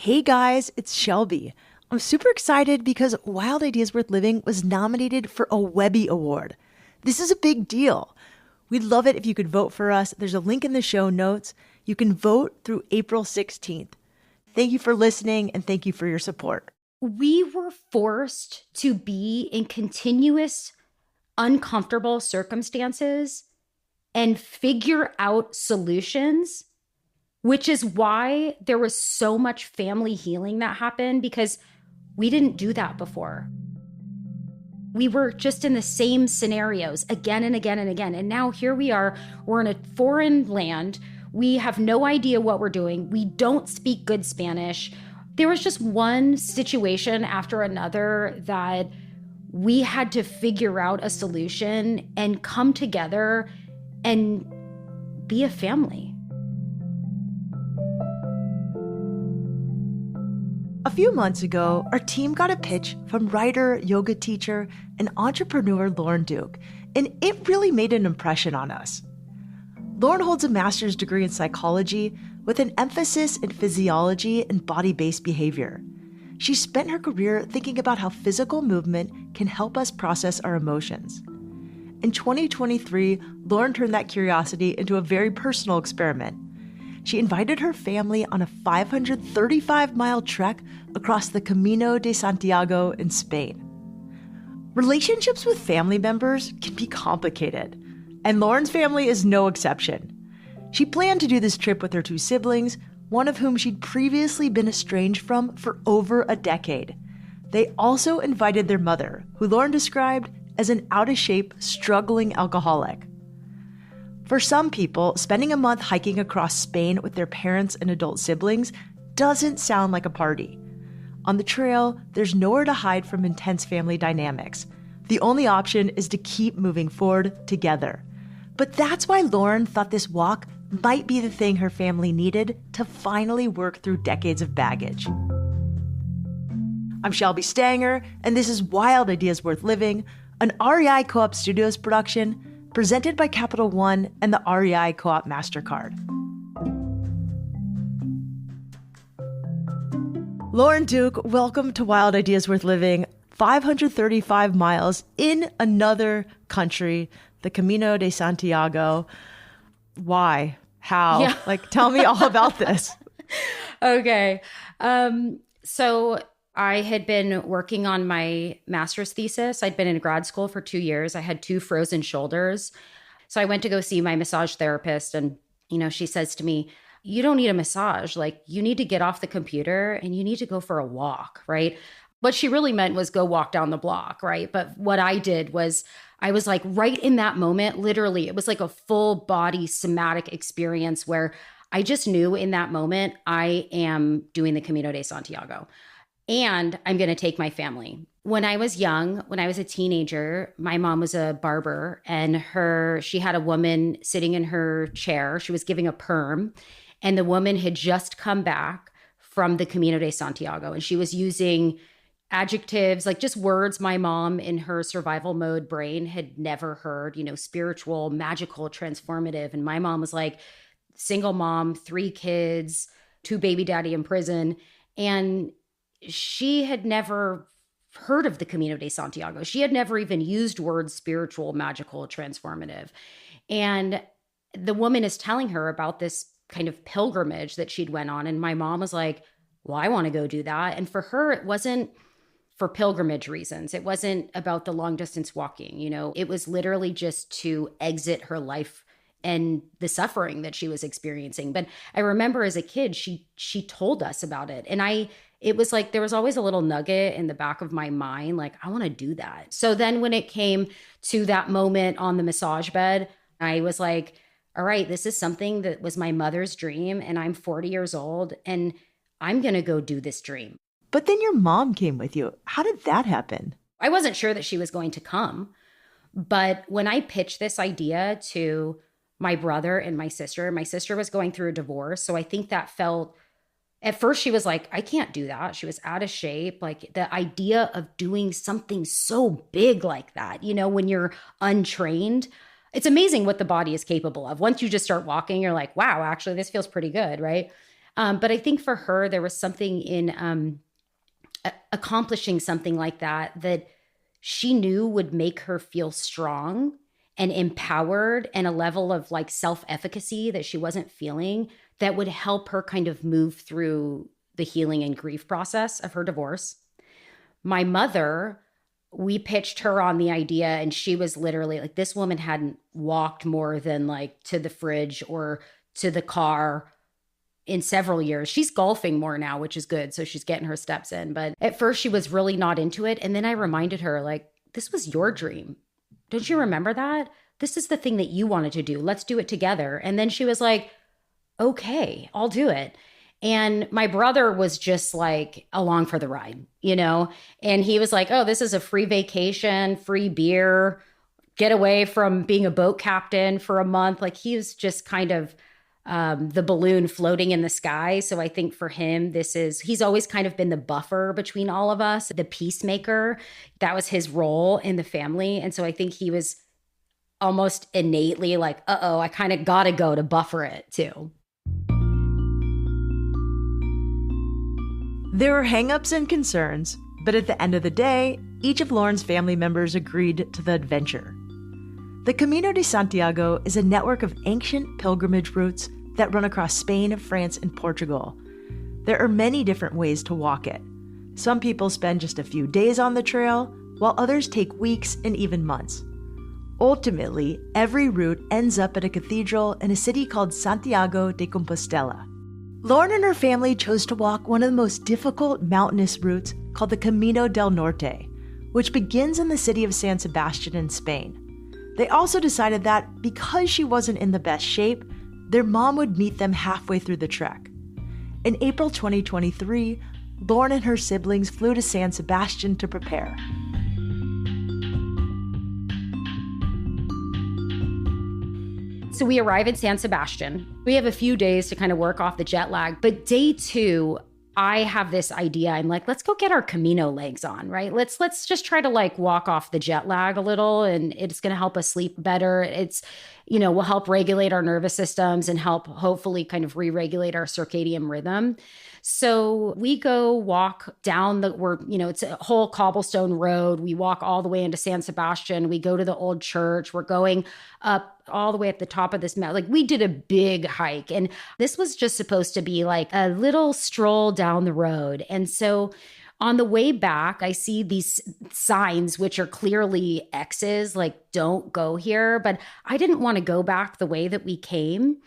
Hey guys, it's Shelby. I'm super excited because Wild Ideas Worth Living was nominated for a Webby Award. This is a big deal. We'd love it if you could vote for us. There's a link in the show notes. You can vote through April 16th. Thank you for listening and thank you for your support. We were forced to be in continuous, uncomfortable circumstances and figure out solutions, which is why there was so much family healing that happened, because we didn't do that before. We were just in the same scenarios again and again and again. And now here we are, we're in a foreign land. We have no idea what we're doing. We don't speak good Spanish. There was just one situation after another that we had to figure out a solution and come together and be a family. A few months ago, our team got a pitch from writer, yoga teacher, and entrepreneur Lauren Duke, and it really made an impression on us. Lauren holds a master's degree in psychology with an emphasis in physiology and body-based behavior. She spent her career thinking about how physical movement can help us process our emotions. In 2023, Lauren turned that curiosity into a very personal experiment. She invited her family on a 535-mile trek across the Camino de Santiago in Spain. Relationships with family members can be complicated, and Lauren's family is no exception. She planned to do this trip with her two siblings, one of whom she'd previously been estranged from for over a decade. They also invited their mother, who Lauren described as an out-of-shape, struggling alcoholic. For some people, spending a month hiking across Spain with their parents and adult siblings doesn't sound like a party. On the trail, there's nowhere to hide from intense family dynamics. The only option is to keep moving forward together. But that's why Lauren thought this walk might be the thing her family needed to finally work through decades of baggage. I'm Shelby Stanger, and this is Wild Ideas Worth Living, an REI Co-op Studios production presented by Capital One and the REI Co-op MasterCard. Lauren Duke, welcome to Wild Ideas Worth Living. 535 miles in another country, the Camino de Santiago. Why? How? Yeah. Tell me all about this. Okay. So I had been working on my master's thesis. I'd been in grad school for 2 years. I had 2 frozen shoulders. So I went to go see my massage therapist. And, she says to me, you don't need a massage. You need to get off the computer and you need to go for a walk, right? What she really meant was go walk down the block, right? But what I did was I was right in that moment, literally, it was like a full body somatic experience where I just knew in that moment, I am doing the Camino de Santiago. And I'm going to take my family. When I was young, when I was a teenager, my mom was a barber and she had a woman sitting in her chair. She was giving a perm and the woman had just come back from the Camino de Santiago and she was using adjectives, just words my mom in her survival mode brain had never heard, spiritual, magical, transformative. And my mom was single mom, 3 kids, 2 baby daddy in prison. And she had never heard of the Camino de Santiago. She had never even used words spiritual, magical, transformative. And the woman is telling her about this kind of pilgrimage that she'd went on. And my mom was like, well, I want to go do that. And for her, it wasn't for pilgrimage reasons. It wasn't about the long distance walking. It was literally just to exit her life and the suffering that she was experiencing. But I remember as a kid, she told us about it. And it was there was always a little nugget in the back of my mind, I want to do that. So then when it came to that moment on the massage bed, I was like, all right, this is something that was my mother's dream and I'm 40 years old and I'm going to go do this dream. But then your mom came with you. How did that happen? I wasn't sure that she was going to come. But when I pitched this idea to my brother and my sister was going through a divorce. So I think that felt, at first she was like, I can't do that. She was out of shape. The idea of doing something so big like that, when you're untrained, it's amazing what the body is capable of. Once you just start walking, you're like, wow, actually, this feels pretty good, right? But I think for her, there was something in accomplishing something like that she knew would make her feel strong and empowered, and a level of like self-efficacy that she wasn't feeling that would help her kind of move through the healing and grief process of her divorce. My mother, we pitched her on the idea, and she was literally like, this woman hadn't walked more than like to the fridge or to the car in several years. She's golfing more now, which is good. So she's getting her steps in. But at first she was really not into it. And then I reminded her, like, this was your dream. Don't you remember that? This is the thing that you wanted to do. Let's do it together. And then she was like, okay, I'll do it. And my brother was just like along for the ride, and he was like, oh, this is a free vacation, free beer, get away from being a boat captain for a month. Like he was just kind of the balloon floating in the sky. So I think for him, he's always kind of been the buffer between all of us, the peacemaker. That was his role in the family. And so I think he was almost innately like, I kind of got to go to buffer it too. There were hangups and concerns, but at the end of the day, each of Lauren's family members agreed to the adventure. The Camino de Santiago is a network of ancient pilgrimage routes that run across Spain, France, and Portugal. There are many different ways to walk it. Some people spend just a few days on the trail, while others take weeks and even months. Ultimately, every route ends up at a cathedral in a city called Santiago de Compostela. Lauren and her family chose to walk one of the most difficult mountainous routes called the Camino del Norte, which begins in the city of San Sebastian in Spain. They also decided that because she wasn't in the best shape, their mom would meet them halfway through the trek. In April 2023, Lauren and her siblings flew to San Sebastian to prepare. So we arrive in San Sebastian. We have a few days to kind of work off the jet lag. But day 2, I have this idea. I'm like, let's go get our Camino legs on, right? Let's just try to like walk off the jet lag a little, and it's going to help us sleep better. It's, will help regulate our nervous systems and help hopefully kind of re-regulate our circadian rhythm. So we go walk down it's a whole cobblestone road. We walk all the way into San Sebastian. We go to the old church. We're going up all the way at the top of this mountain. Like we did a big hike, and this was just supposed to be like a little stroll down the road. And so on the way back, I see these signs, which are clearly X's, like don't go here. But I didn't want to go back the way that we came.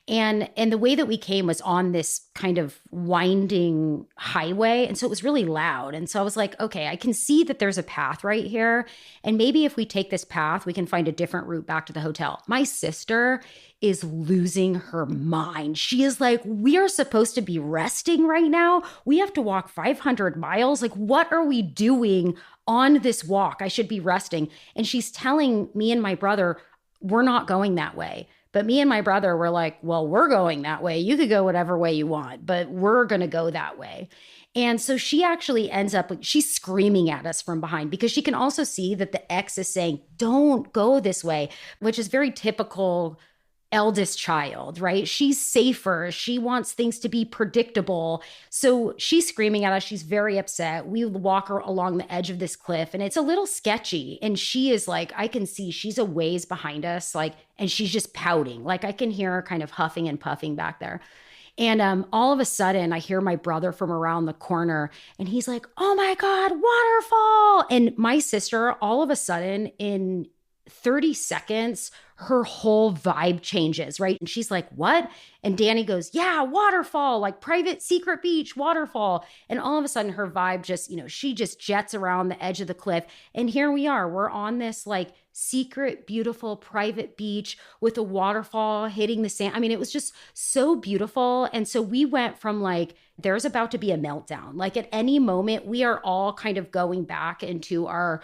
And the way that we came was on this kind of winding highway. And so it was really loud. And so I was like, okay, I can see that there's a path right here. And maybe if we take this path, we can find a different route back to the hotel. My sister is losing her mind. She is like, we are supposed to be resting right now. We have to walk 500 miles. Like, what are we doing on this walk? I should be resting. And she's telling me and my brother, we're not going that way. But me and my brother were like, well, we're going that way. You could go whatever way you want, but we're going to go that way. And so she actually ends up, she's screaming at us from behind because she can also see that the ex is saying, don't go this way, which is very typical eldest child, right? She's safer. She wants things to be predictable. So she's screaming at us. She's very upset. We walk her along the edge of this cliff and it's a little sketchy. And she is like, I can see she's a ways behind us, like, and she's just pouting. Like I can hear her kind of huffing and puffing back there. And all of a sudden, I hear my brother from around the corner and he's like, oh my God, waterfall. And my sister, all of a sudden in 30 seconds, her whole vibe changes, right? And she's like, what? And Danny goes, yeah, waterfall, like private secret beach, waterfall. And all of a sudden her vibe just, she just jets around the edge of the cliff. And here we are, we're on this like secret, beautiful private beach with a waterfall hitting the sand. I mean, it was just so beautiful. And so we went from like, there's about to be a meltdown. Like at any moment, we are all kind of going back into our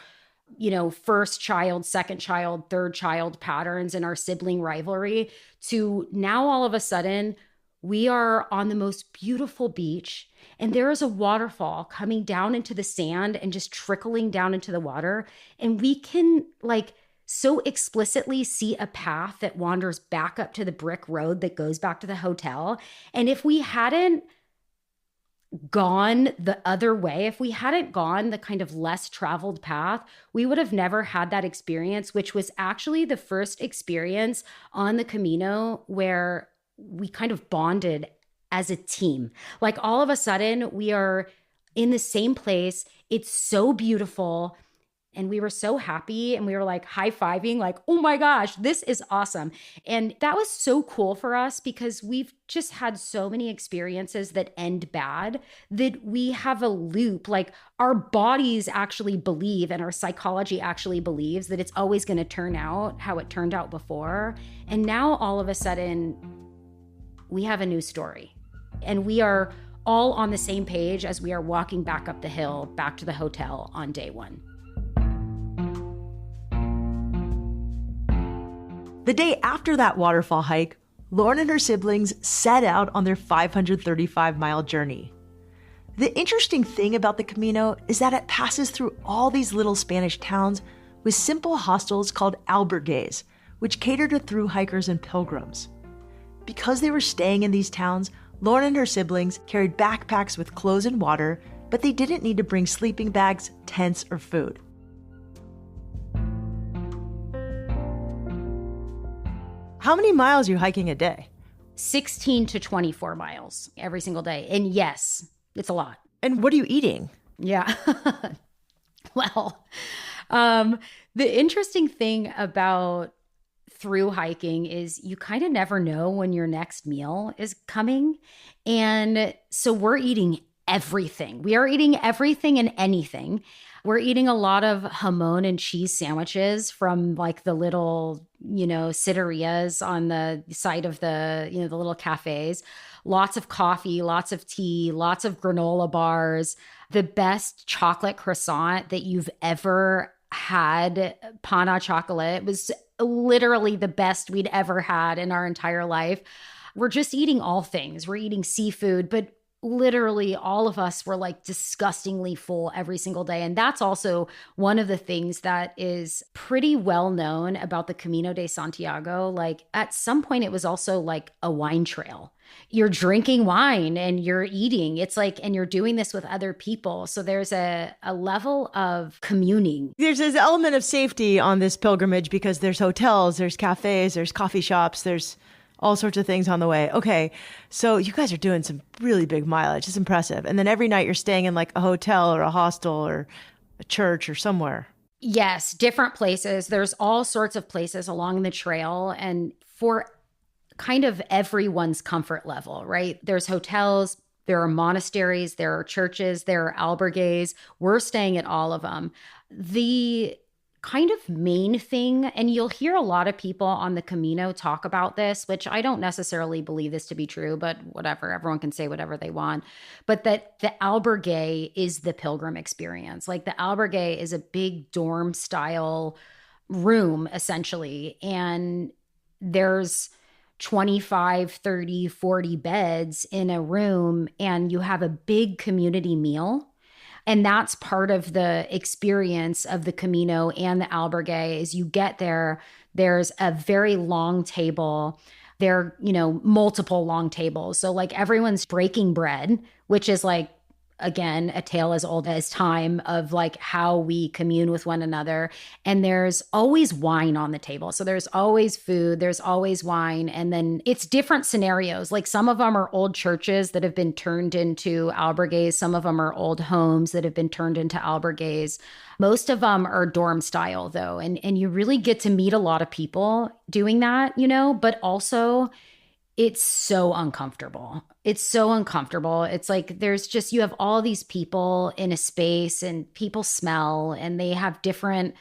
first child, second child, third child patterns in our sibling rivalry to now all of a sudden we are on the most beautiful beach and there is a waterfall coming down into the sand and just trickling down into the water. And we can like so explicitly see a path that wanders back up to the brick road that goes back to the hotel. And if we hadn't gone the other way, if we hadn't gone the kind of less traveled path, we would have never had that experience, which was actually the first experience on the Camino where we kind of bonded as a team. Like all of a sudden, we are in the same place. It's so beautiful. And we were so happy and we were like high-fiving, like, oh my gosh, this is awesome. And that was so cool for us because we've just had so many experiences that end bad that we have a loop. Like our bodies actually believe and our psychology actually believes that it's always going to turn out how it turned out before. And now all of a sudden, we have a new story. And we are all on the same page as we are walking back up the hill, back to the hotel on day one. The day after that waterfall hike, Lauren and her siblings set out on their 535-mile journey. The interesting thing about the Camino is that it passes through all these little Spanish towns with simple hostels called albergues, which cater to thru hikers and pilgrims. Because they were staying in these towns, Lauren and her siblings carried backpacks with clothes and water, but they didn't need to bring sleeping bags, tents, or food. How many miles are you hiking a day? 16 to 24 miles every single day. And yes, it's a lot. And what are you eating? Yeah. Well, the interesting thing about through hiking is you kind of never know when your next meal is coming. And so we're eating everything. We are eating everything and anything. We're eating a lot of jamon and cheese sandwiches from like the little, sitterias on the side of the little cafes. Lots of coffee, lots of tea, lots of granola bars, the best chocolate croissant that you've ever had, pain au chocolat. It was literally the best we'd ever had in our entire life. We're just eating all things. We're eating seafood, but literally all of us were like disgustingly full every single day. And that's also one of the things that is pretty well known about the Camino de Santiago. Like at some point it was also like a wine trail. You're drinking wine and you're eating. It's like, and you're doing this with other people. So there's a level of communing. There's this element of safety on this pilgrimage because there's hotels, there's cafes, there's coffee shops, there's all sorts of things on the way. Okay, so you guys are doing some really big mileage. It's impressive. And then every night you're staying in like a hotel or a hostel or a church or somewhere. Yes, different places. There's all sorts of places along the trail and for kind of everyone's comfort level, right? There's hotels, there are monasteries, there are churches, there are albergues. We're staying at all of them. The kind of main thing, and you'll hear a lot of people on the Camino talk about this, which I don't necessarily believe this to be true, but whatever, everyone can say whatever they want, but that the albergue is the pilgrim experience. Like the albergue is a big dorm style room essentially, and there's 25, 30, 40 beds in a room, and you have a big community meal. And that's part of the experience of the Camino and the albergue is you get there, there's a very long table. There are, multiple long tables. So like everyone's breaking bread, which is like, again, a tale as old as time of like how we commune with one another. And there's always wine on the table. So there's always food, there's always wine. And then it's different scenarios. Like some of them are old churches that have been turned into albergues. Some of them are old homes that have been turned into albergues. Most of them are dorm style though. And you really get to meet a lot of people doing that, but also it's so uncomfortable. It's so uncomfortable. It's like you have all these people in a space and people smell and they have different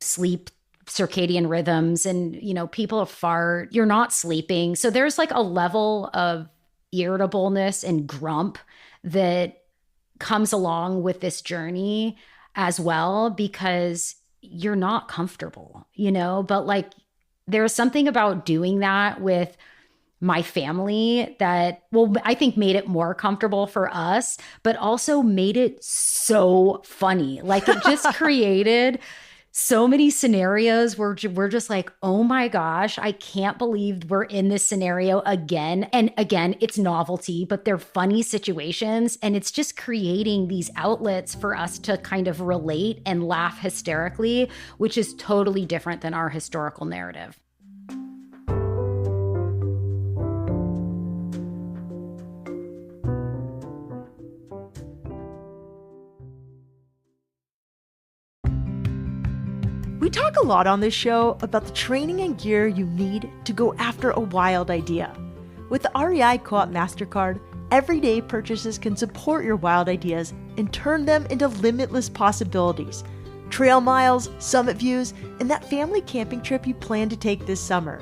sleep circadian rhythms and, people fart. You're not sleeping. So there's like a level of irritableness and grump that comes along with this journey as well because you're not comfortable, but like there's something about doing that with my family that, I think made it more comfortable for us, but also made it so funny. Like it just created so many scenarios where we're just like, oh my gosh, I can't believe we're in this scenario again. And again, it's novelty, but they're funny situations. And it's just creating these outlets for us to kind of relate and laugh hysterically, which is totally different than our historical narrative. We talk a lot on this show about the training and gear you need to go after a wild idea. With the REI Co-op MasterCard, everyday purchases can support your wild ideas and turn them into limitless possibilities. Trail miles, summit views, and that family camping trip you plan to take this summer.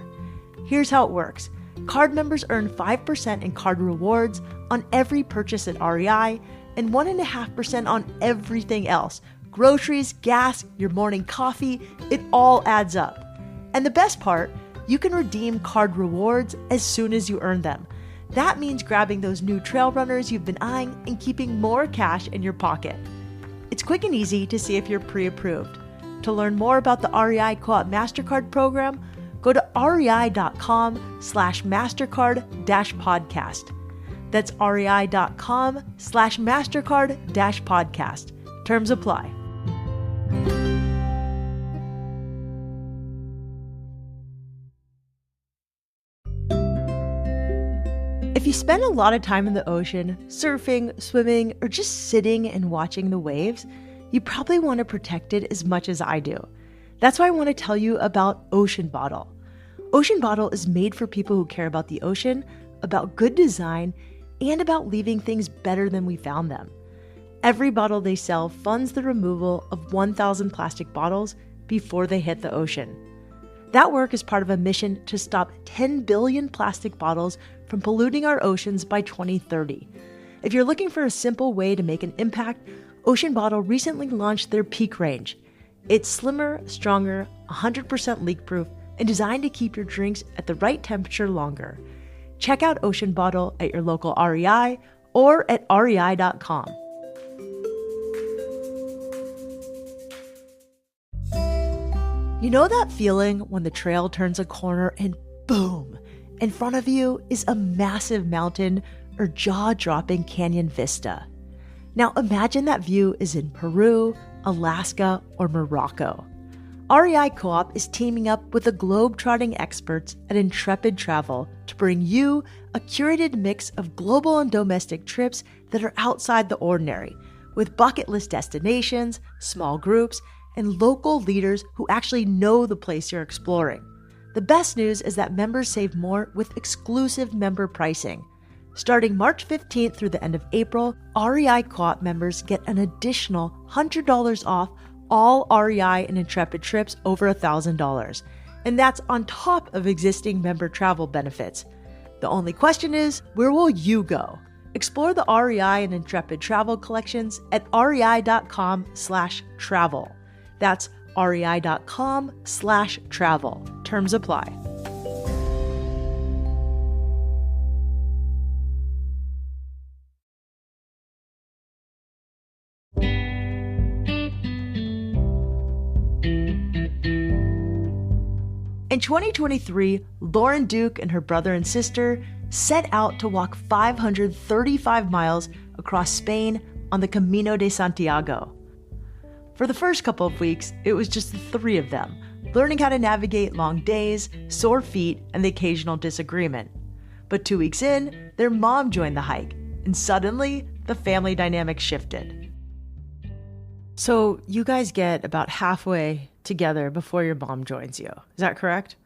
Here's how it works. Card members earn 5% in card rewards on every purchase at REI and 1.5% on everything else. Groceries, gas, your morning coffee, it all adds up. And the best part, you can redeem card rewards as soon as you earn them. That means grabbing those new trail runners you've been eyeing and keeping more cash in your pocket. It's quick and easy to see if you're pre-approved. To learn more about the REI Co-op MasterCard program, go to rei.com/MasterCard-podcast. That's rei.com/MasterCard-podcast. Terms apply. If you spend a lot of time in the ocean, surfing, swimming, or just sitting and watching the waves, you probably want to protect it as much as I do. That's why I want to tell you about Ocean Bottle. Ocean Bottle is made for people who care about the ocean, about good design, and about leaving things better than we found them. Every bottle they sell funds the removal of 1,000 plastic bottles before they hit the ocean. That work is part of a mission to stop 10 billion plastic bottles from polluting our oceans by 2030. If you're looking for a simple way to make an impact, Ocean Bottle recently launched their Peak range. It's slimmer, stronger, 100% leak-proof, and designed to keep your drinks at the right temperature longer. Check out Ocean Bottle at your local REI or at rei.com. You know that feeling when the trail turns a corner and boom, in front of you is a massive mountain or jaw-dropping canyon vista. Now imagine that view is in Peru, Alaska, or Morocco. REI Co-op is teaming up with the globe-trotting experts at Intrepid Travel to bring you a curated mix of global and domestic trips that are outside the ordinary, with bucket list destinations, small groups, and local leaders who actually know the place you're exploring. The best news is that members save more with exclusive member pricing. Starting March 15th through the end of April, REI Co-op members get an additional $100 off all REI and Intrepid trips over $1,000. And that's on top of existing member travel benefits. The only question is, where will you go? Explore the REI and Intrepid travel collections at rei.com/travel. That's rei.com/travel. Terms apply. In 2023, Lauren Duke and her brother and sister set out to walk 535 miles across Spain on the Camino de Santiago. For the first couple of weeks, it was just the three of them, learning how to navigate long days, sore feet, and the occasional disagreement. But 2 weeks in, their mom joined the hike, and suddenly, the family dynamic shifted. So you guys get about halfway together before your mom joins you. Is that correct?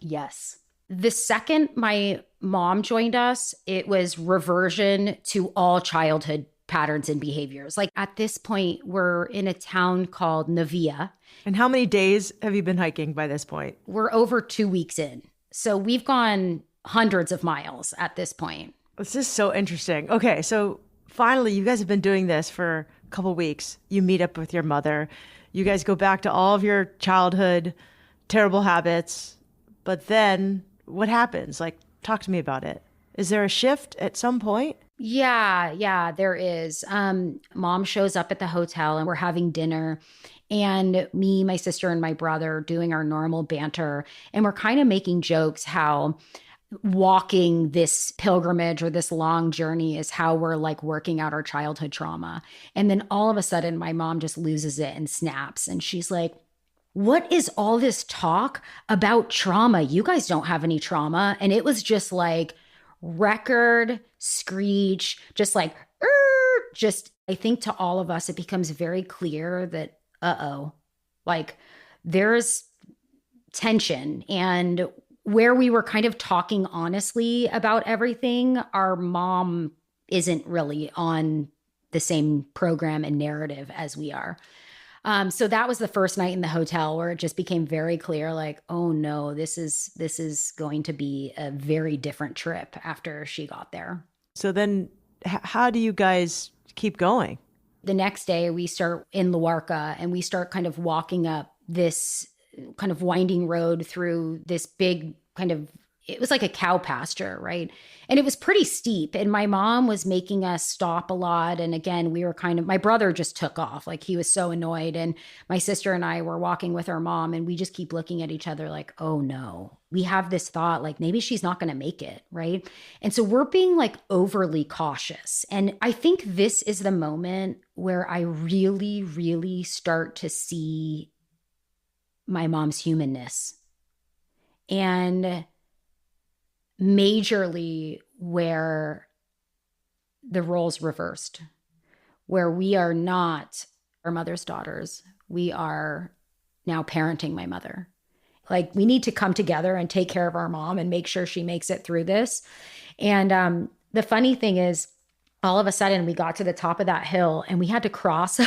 Yes. The second my mom joined us, it was reversion to all childhood patterns and behaviors. Like at this point, we're in a town called Navia. And how many days have you been hiking by this point? We're over 2 weeks in. So we've gone hundreds of miles at this point. This is so interesting. Okay, so finally, you guys have been doing this for a couple weeks. You meet up with your mother. You guys go back to all of your childhood terrible habits. But then what happens? Like, talk to me about it. Is there a shift at some point? Yeah, there is. Mom shows up at the hotel and we're having dinner. And me, my sister, and my brother doing our normal banter. And we're kind of making jokes how walking this pilgrimage or this long journey is how we're like working out our childhood trauma. And then all of a sudden, my mom just loses it and snaps. And she's like, what is all this talk about trauma? You guys don't have any trauma. And it was just like record screech, just like, just, I think to all of us, it becomes very clear that, like there's tension. And where we were kind of talking honestly about everything, our mom isn't really on the same program and narrative as we are. So that was the first night in the hotel where it just became very clear, like, oh no, this is going to be a very different trip after she got there. So then how do you guys keep going? The next day we start in Luarca and we start kind of walking up this kind of winding road through this big kind of, it was like a cow pasture, right? And it was pretty steep. And my mom was making us stop a lot. And again, we were kind of, my brother just took off. Like he was so annoyed. And my sister and I were walking with our mom and we just keep looking at each other like, oh no, we have this thought like maybe she's not going to make it, right? And so we're being like overly cautious. And I think this is the moment where I really, really start to see my mom's humanness. And majorly where the roles reversed, where we are not our mother's daughters. We are now parenting my mother. Like we need to come together and take care of our mom and make sure she makes it through this. And the funny thing is, all of a sudden we got to the top of that hill and we had to cross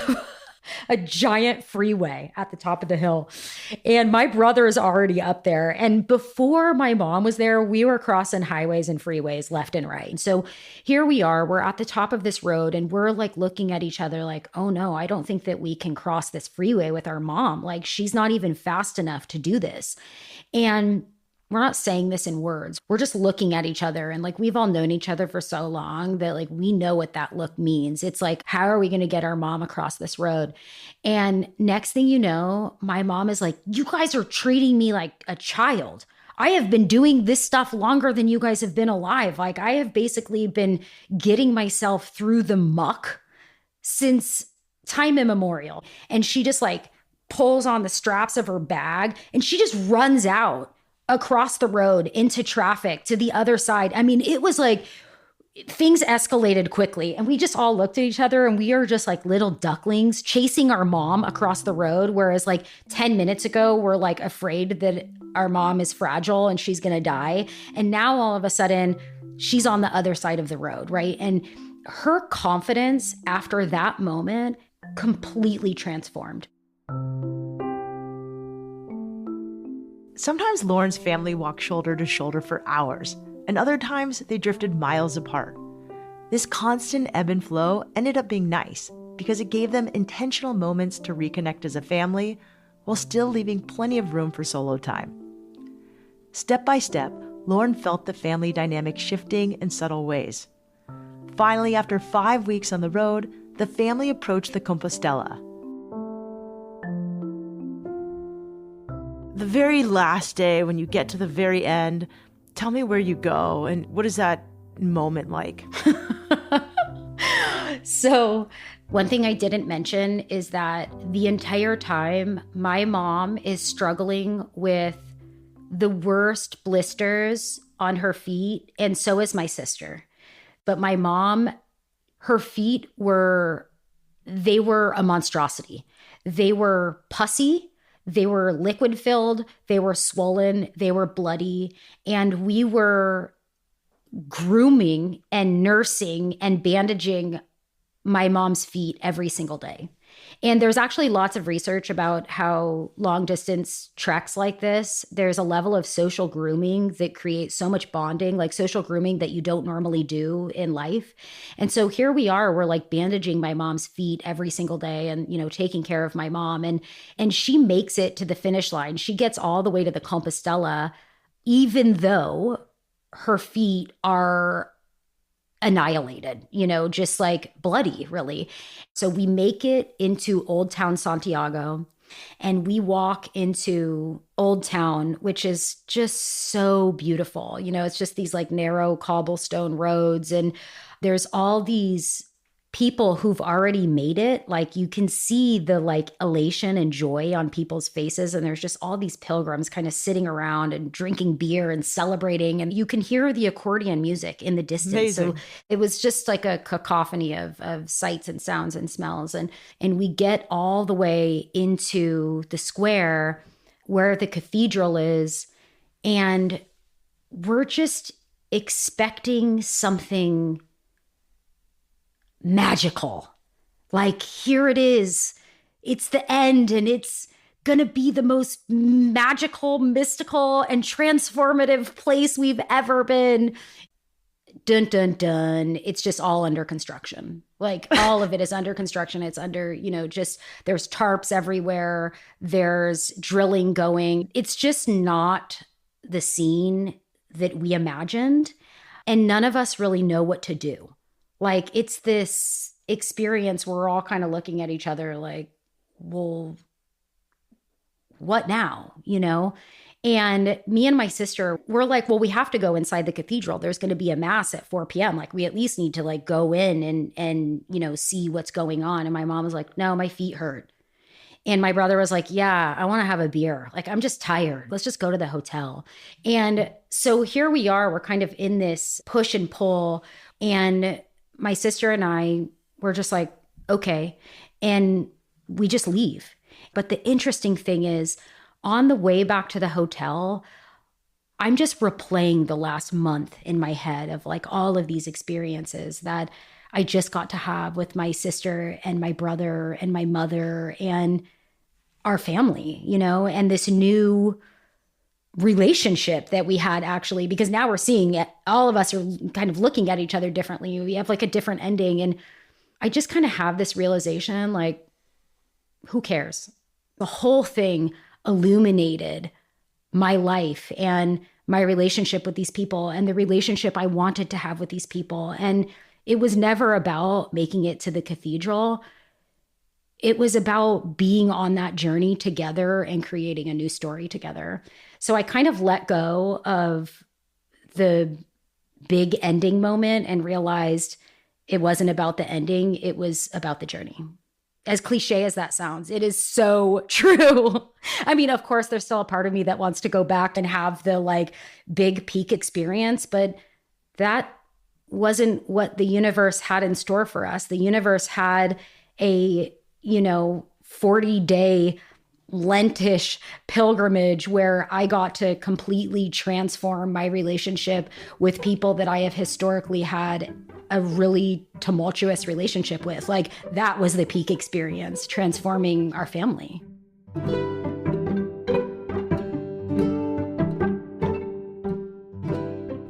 a giant freeway at the top of the hill. And my brother is already up there. And before my mom was there, we were crossing highways and freeways left and right. And so here we are, we're at the top of this road and we're like looking at each other like, oh no, I don't think that we can cross this freeway with our mom. Like she's not even fast enough to do this. And we're not saying this in words. We're just looking at each other. And like, we've all known each other for so long that like, we know what that look means. It's like, how are we going to get our mom across this road? And next thing you know, my mom is like, you guys are treating me like a child. I have been doing this stuff longer than you guys have been alive. Like I have basically been getting myself through the muck since time immemorial. And she just like pulls on the straps of her bag and she just runs out across the road into traffic to the other side. I mean, it was like things escalated quickly and we just all looked at each other and we are just like little ducklings chasing our mom across the road. Whereas like 10 minutes ago, we're like afraid that our mom is fragile and she's going to die. And now all of a sudden she's on the other side of the road, right? And her confidence after that moment completely transformed. Sometimes Lauren's family walked shoulder to shoulder for hours, and other times they drifted miles apart. This constant ebb and flow ended up being nice because it gave them intentional moments to reconnect as a family while still leaving plenty of room for solo time. Step by step, Lauren felt the family dynamic shifting in subtle ways. Finally, after 5 weeks on the road, the family approached the Compostela. The very last day, when you get to the very end, tell me where you go and what is that moment like? So one thing I didn't mention is that the entire time, my mom is struggling with the worst blisters on her feet, and so is my sister. But my mom, her feet they were a monstrosity. They were pussy. They were liquid filled, they were swollen, they were bloody, and we were grooming and nursing and bandaging my mom's feet every single day. And there's actually lots of research about how long distance treks like this, there's a level of social grooming that creates so much bonding, like social grooming that you don't normally do in life. And so here we are, we're like bandaging my mom's feet every single day and, you know, taking care of my mom. And she makes it to the finish line. She gets all the way to the Compostela, even though her feet are annihilated, just like bloody, really. So we make it into Old Town Santiago and we walk into Old Town, which is just so beautiful. It's just these like narrow cobblestone roads, and there's all these people who've already made it. Like you can see the like elation and joy on people's faces. And there's just all these pilgrims kind of sitting around and drinking beer and celebrating. And you can hear the accordion music in the distance. Amazing. So it was just like a cacophony of sights and sounds and smells. And we get all the way into the square where the cathedral is. And we're just expecting something magical. Like, here it is. It's the end, and it's going to be the most magical, mystical, and transformative place we've ever been. Dun, dun, dun. It's just all under construction. Like, all of it is under construction. It's under, just there's tarps everywhere. There's drilling going. It's just not the scene that we imagined. And none of us really know what to do. Like, it's this experience where we're all kind of looking at each other like, well, what now? And me and my sister, we're like, well, we have to go inside the cathedral. There's going to be a mass at 4 p.m. Like, we at least need to like go in and see what's going on. And my mom was like, no, my feet hurt. And my brother was like, yeah, I want to have a beer. Like, I'm just tired. Let's just go to the hotel. And so here we are. We're kind of in this push and pull. And my sister and I were just like, okay. And we just leave. But the interesting thing is, on the way back to the hotel, I'm just replaying the last month in my head of like all of these experiences that I just got to have with my sister and my brother and my mother and our family, and this new relationship that we had, actually, because now we're seeing it. All of us are kind of looking at each other differently. We have like a different ending. And I just kind of have this realization, like, who cares? The whole thing illuminated my life and my relationship with these people and the relationship I wanted to have with these people. And it was never about making it to the cathedral. It was about being on that journey together and creating a new story together. So I kind of let go of the big ending moment and realized it wasn't about the ending. It was about the journey. As cliche as that sounds, it is so true. I mean, of course, there's still a part of me that wants to go back and have the like big peak experience, but that wasn't what the universe had in store for us. The universe had a 40-day Lentish pilgrimage where I got to completely transform my relationship with people that I have historically had a really tumultuous relationship with. Like, that was the peak experience, transforming our family.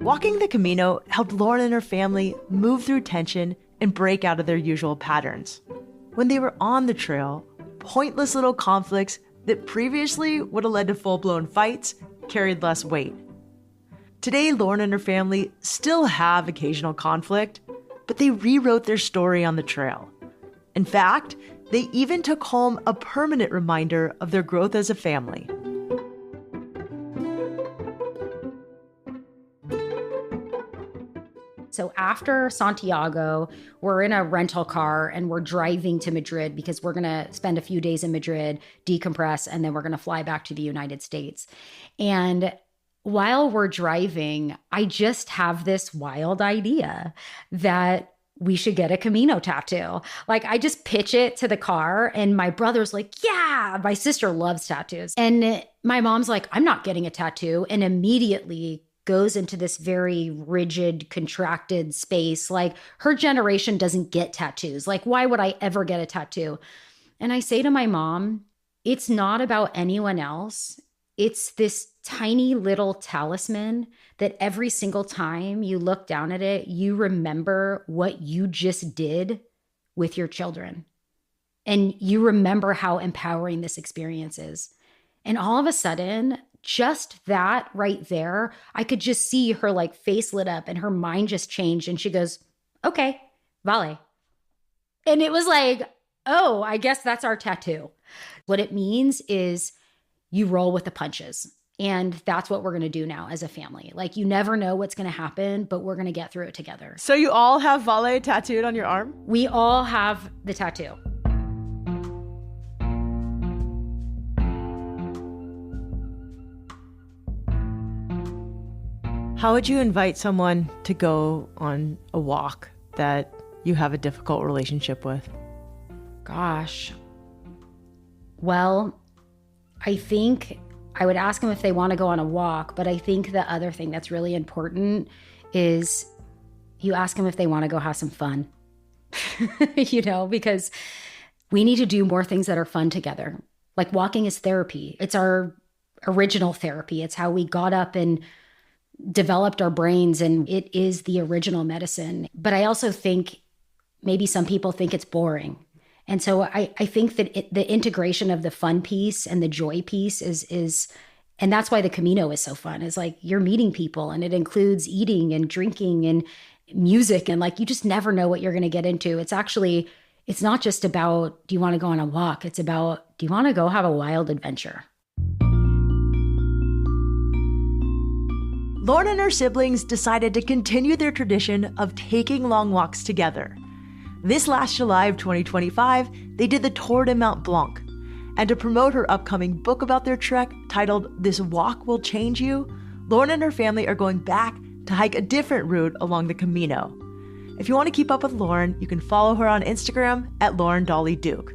Walking the Camino helped Lauren and her family move through tension and break out of their usual patterns. When they were on the trail, pointless little conflicts that previously would have led to full-blown fights carried less weight. Today, Lauren and her family still have occasional conflict, but they rewrote their story on the trail. In fact, they even took home a permanent reminder of their growth as a family. So after Santiago, we're in a rental car and we're driving to Madrid because we're going to spend a few days in Madrid, decompress, and then we're going to fly back to the United States. And while we're driving, I just have this wild idea that we should get a Camino tattoo. Like, I just pitch it to the car and my brother's like, yeah, my sister loves tattoos. And my mom's like, I'm not getting a tattoo. And immediately goes into this very rigid, contracted space. Like, her generation doesn't get tattoos. Like, why would I ever get a tattoo? And I say to my mom, it's not about anyone else. It's this tiny little talisman that every single time you look down at it, you remember what you just did with your children. And you remember how empowering this experience is. And all of a sudden, just that right there, I could just see her like face lit up and her mind just changed. And she goes, okay, vale. And it was like, oh, I guess that's our tattoo. What it means is you roll with the punches. And that's what we're going to do now as a family. Like, you never know what's going to happen, but we're going to get through it together. So you all have Vale tattooed on your arm? We all have the tattoo. How would you invite someone to go on a walk that you have a difficult relationship with? Gosh. Well, I think I would ask them if they want to go on a walk, but I think the other thing that's really important is you ask them if they want to go have some fun, because we need to do more things that are fun together. Like, walking is therapy. It's our original therapy. It's how we got up and developed our brains, and it is the original medicine. But I also think maybe some people think it's boring. And so I think that the integration of the fun piece and the joy piece is, and that's why the Camino is so fun, is like you're meeting people, and it includes eating and drinking and music. And like, you just never know what you're going to get into. It's not just about, do you want to go on a walk? It's about, do you want to go have a wild adventure? Lauren and her siblings decided to continue their tradition of taking long walks together. This last July of 2025, they did the Tour de Mont Blanc. And to promote her upcoming book about their trek titled This Walk Will Change You, Lauren and her family are going back to hike a different route along the Camino. If you want to keep up with Lauren, you can follow her on Instagram at Lauren Dolly Duke.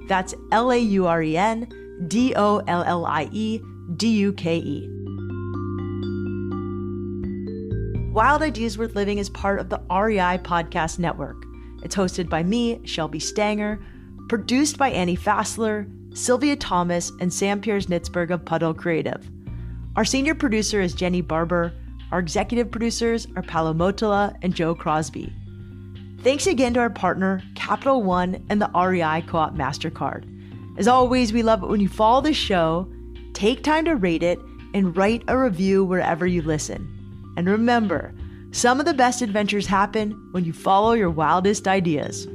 That's LaurendollieDuke. Wild Ideas Worth Living is part of the REI Podcast Network. It's hosted by me, Shelby Stanger, produced by Annie Fassler, Sylvia Thomas, and Sam Piers-Nitzberg of Puddle Creative. Our senior producer is Jenny Barber. Our executive producers are Paolo Motola and Joe Crosby. Thanks again to our partner, Capital One and the REI Co-op MasterCard. As always, we love it when you follow the show, take time to rate it, and write a review wherever you listen. And remember, some of the best adventures happen when you follow your wildest ideas.